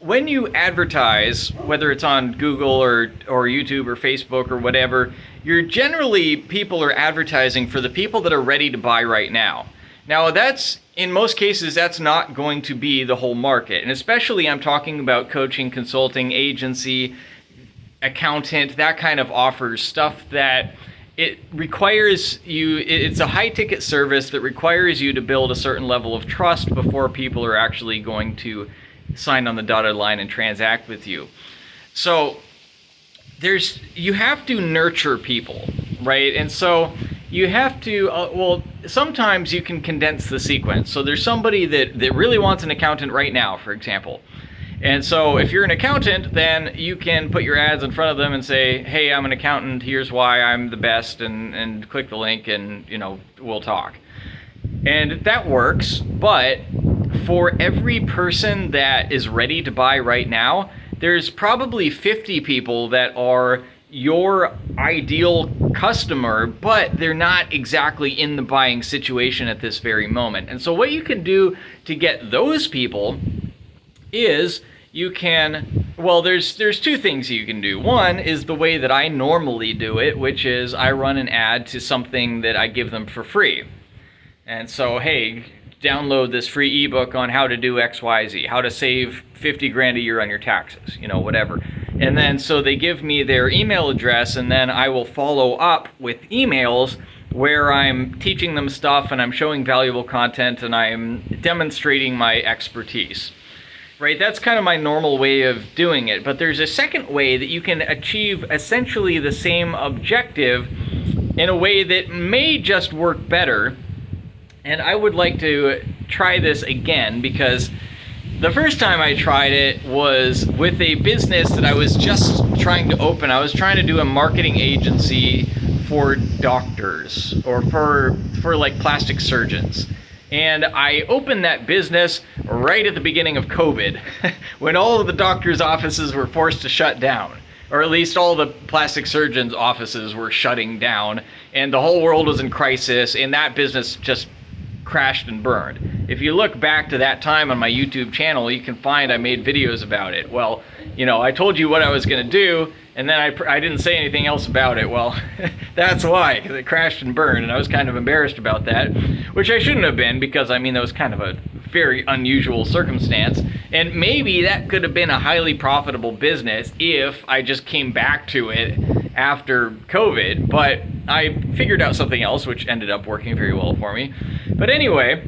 when you advertise, whether it's on Google or YouTube or Facebook or whatever, people are advertising for the people that are ready to buy right now. Now that's, in most cases, that's not going to be the whole market. And especially I'm talking about coaching, consulting, agency, accountant, that kind of offers stuff that it requires you, it's a high ticket service that requires you to build a certain level of trust before people are actually going to sign on the dotted line and transact with you. So you have to nurture people, right? And so you have to, sometimes you can condense the sequence. So there's somebody that really wants an accountant right now, for example. And so if you're an accountant, then you can put your ads in front of them and say, hey, I'm an accountant, here's why I'm the best, and click the link and, we'll talk. And that works, but for every person that is ready to buy right now, there's probably 50 people that are your ideal customer, but they're not exactly in the buying situation at this very moment. And so what you can do to get those people is there's two things you can do. One is the way that I normally do it, which is I run an ad to something that I give them for free. And so, hey, download this free ebook on how to do XYZ, how to save 50 grand a year on your taxes, whatever. And then so they give me their email address, and then I will follow up with emails where I'm teaching them stuff and I'm showing valuable content and I'm demonstrating my expertise. Right, that's kind of my normal way of doing it. But there's a second way that you can achieve essentially the same objective in a way that may just work better. And I would like to try this again because the first time I tried it was with a business that I was just trying to open. I was trying to do a marketing agency for doctors or for like plastic surgeons. And I opened that business right at the beginning of COVID, when all of the doctors' offices were forced to shut down, or at least all the plastic surgeons' offices were shutting down, and the whole world was in crisis, and that business just crashed and burned. If you look back to that time on my YouTube channel, you can find I made videos about it. Well, I told you what I was going to do, and then I didn't say anything else about it. Well, that's why, because it crashed and burned, and I was kind of embarrassed about that, which I shouldn't have been, because that was kind of a very unusual circumstance, and maybe that could have been a highly profitable business if I just came back to it after COVID, but I figured out something else, which ended up working very well for me. But anyway,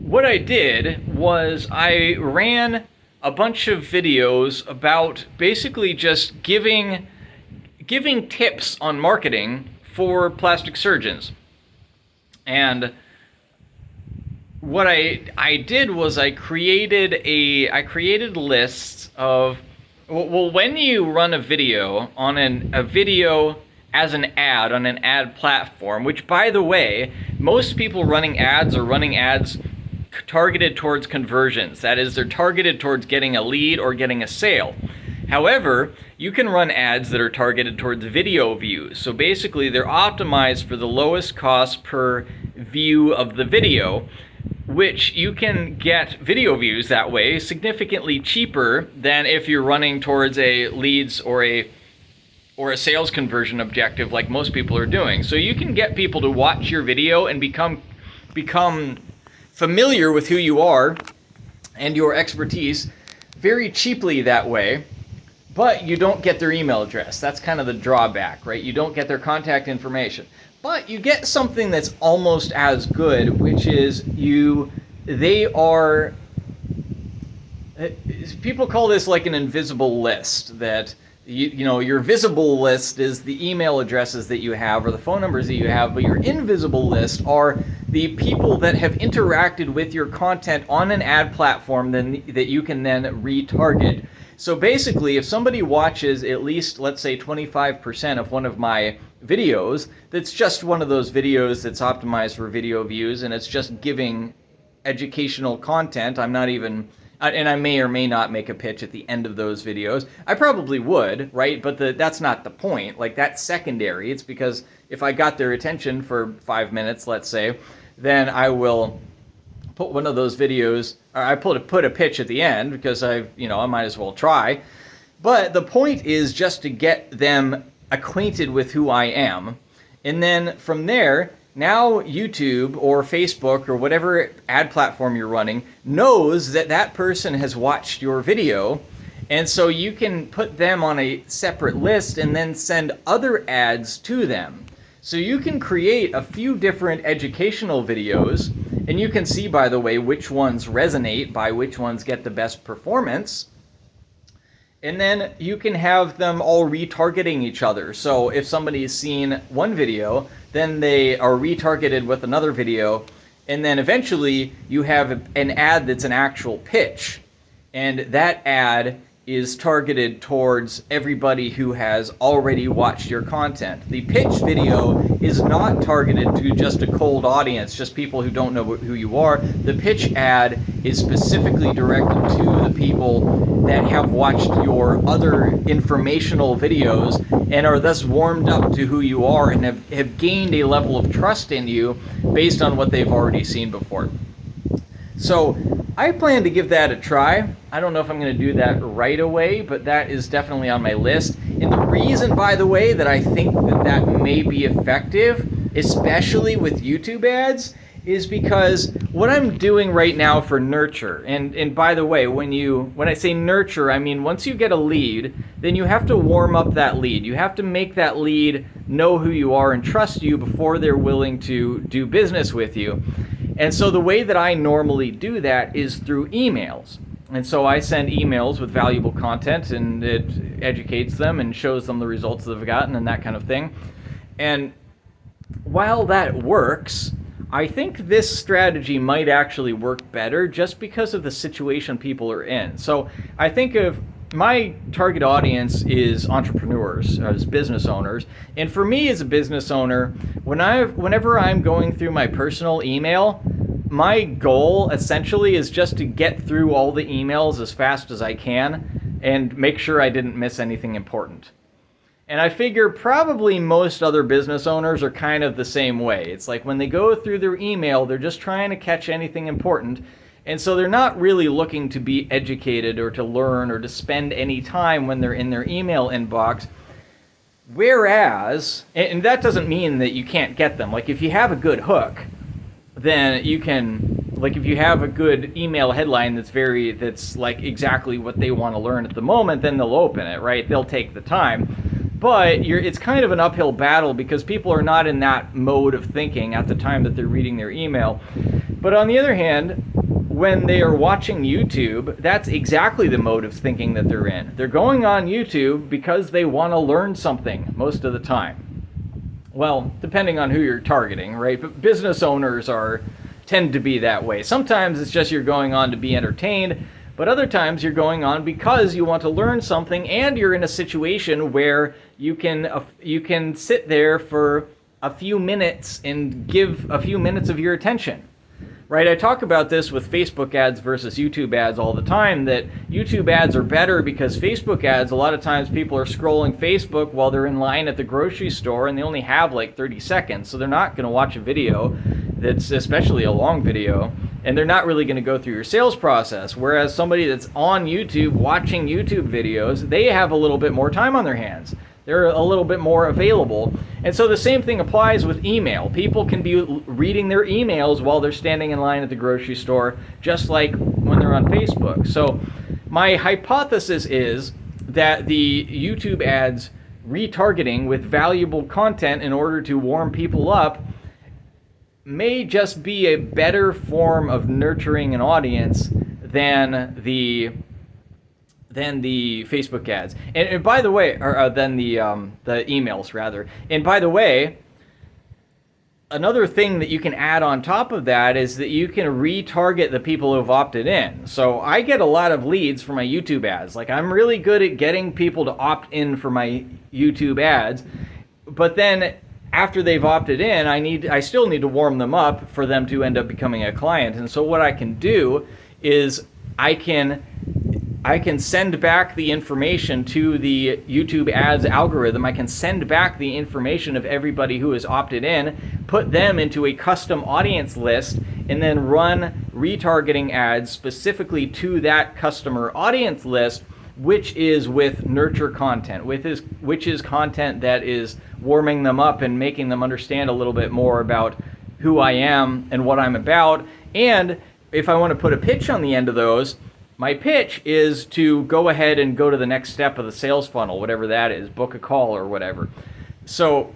what I did was I ran a bunch of videos about basically just giving tips on marketing for plastic surgeons. And what I did was I created lists of, when you run a video on a video as an ad on an ad platform, which by the way, most people running ads are running ads targeted towards conversions. That is, they're targeted towards getting a lead or getting a sale. However, you can run ads that are targeted towards video views. So basically, they're optimized for the lowest cost per view of the video, which you can get video views that way significantly cheaper than if you're running towards a leads or a sales conversion objective like most people are doing. So you can get people to watch your video and become familiar with who you are and your expertise very cheaply that way, but you don't get their email address. That's kind of the drawback, right? You don't get their contact information. But you get something that's almost as good, which is people call this like an invisible list, that your visible list is the email addresses that you have or the phone numbers that you have, but your invisible list are the people that have interacted with your content on an ad platform that you can then retarget. So basically, if somebody watches at least, let's say, 25% of one of my videos, that's just one of those videos that's optimized for video views, and it's just giving educational content. I'm not even, and I may or may not make a pitch at the end of those videos. I probably would, right? But that's not the point. Like, that's secondary. It's because if I got their attention for 5 minutes, let's say, then I will put one of those videos, or I put a pitch at the end because I might as well try. But the point is just to get them acquainted with who I am. And then from there, now YouTube or Facebook or whatever ad platform you're running knows that that person has watched your video. And so you can put them on a separate list and then send other ads to them. So you can create a few different educational videos, and you can see, by the way, which ones resonate, by which ones get the best performance. And then you can have them all retargeting each other. So if somebody's seen one video, then they are retargeted with another video, and then eventually you have an ad that's an actual pitch. And that ad is targeted towards everybody who has already watched your content. The pitch video is not targeted to just a cold audience, just people who don't know who you are. The pitch ad is specifically directed to the people that have watched your other informational videos and are thus warmed up to who you are and have gained a level of trust in you based on what they've already seen before. So I plan to give that a try. I don't know if I'm going to do that right away, but that is definitely on my list. And the reason, by the way, that I think that may be effective, especially with YouTube ads, is because what I'm doing right now for nurture, and by the way, when I say nurture, I mean once you get a lead, then you have to warm up that lead. You have to make that lead know who you are and trust you before they're willing to do business with you. And so the way that I normally do that is through emails. And so I send emails with valuable content, and it educates them and shows them the results they've gotten and that kind of thing. And while that works, I think this strategy might actually work better just because of the situation people are in. So I think of my target audience is entrepreneurs, as business owners. And for me as a business owner, whenever I'm going through my personal email, my goal essentially is just to get through all the emails as fast as I can and make sure I didn't miss anything important. And I figure probably most other business owners are kind of the same way. It's like when they go through their email, they're just trying to catch anything important. And so they're not really looking to be educated or to learn or to spend any time when they're in their email inbox. Whereas, and that doesn't mean that you can't get them. Like if you have a good hook, then you can, like if you have a good email headline that's like exactly what they want to learn at the moment, then they'll open it, right? They'll take the time. But it's kind of an uphill battle because people are not in that mode of thinking at the time that they're reading their email. But on the other hand, when they are watching YouTube, that's exactly the mode of thinking that they're in. They're going on YouTube because they want to learn something most of the time. Well, depending on who you're targeting, right? But business owners tend to be that way. Sometimes it's just you're going on to be entertained, but other times you're going on because you want to learn something and you're in a situation where you can sit there for a few minutes and give a few minutes of your attention. Right, I talk about this with Facebook ads versus YouTube ads all the time, that YouTube ads are better because Facebook ads, a lot of times people are scrolling Facebook while they're in line at the grocery store and they only have like 30 seconds, so they're not going to watch a video that's especially a long video, and they're not really going to go through your sales process. Whereas somebody that's on YouTube watching YouTube videos, they have a little bit more time on their hands. They're a little bit more available. And so the same thing applies with email. People can be reading their emails while they're standing in line at the grocery store, just like when they're on Facebook. So my hypothesis is that the YouTube ads retargeting with valuable content in order to warm people up may just be a better form of nurturing an audience than the Facebook ads, and by the way, or than the emails rather. And by the way, another thing that you can add on top of that is that you can retarget the people who've opted in. So I get a lot of leads for my YouTube ads. Like I'm really good at getting people to opt in for my YouTube ads, but then after they've opted in, I still need to warm them up for them to end up becoming a client. And so what I can do is I can send back the information to the YouTube ads algorithm. I can send back the information of everybody who has opted in, put them into a custom audience list, and then run retargeting ads specifically to that customer audience list, which is with nurture content, which is content that is warming them up and making them understand a little bit more about who I am and what I'm about. And if I want to put a pitch on the end of those, my pitch is to go ahead and go to the next step of the sales funnel, whatever that is, book a call or whatever. So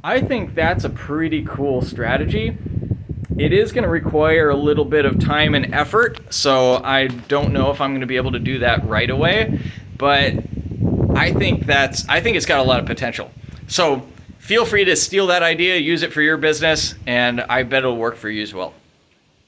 I think that's a pretty cool strategy. It is going to require a little bit of time and effort, so I don't know if I'm going to be able to do that right away, but I think it's got a lot of potential. So feel free to steal that idea, use it for your business, and I bet it'll work for you as well.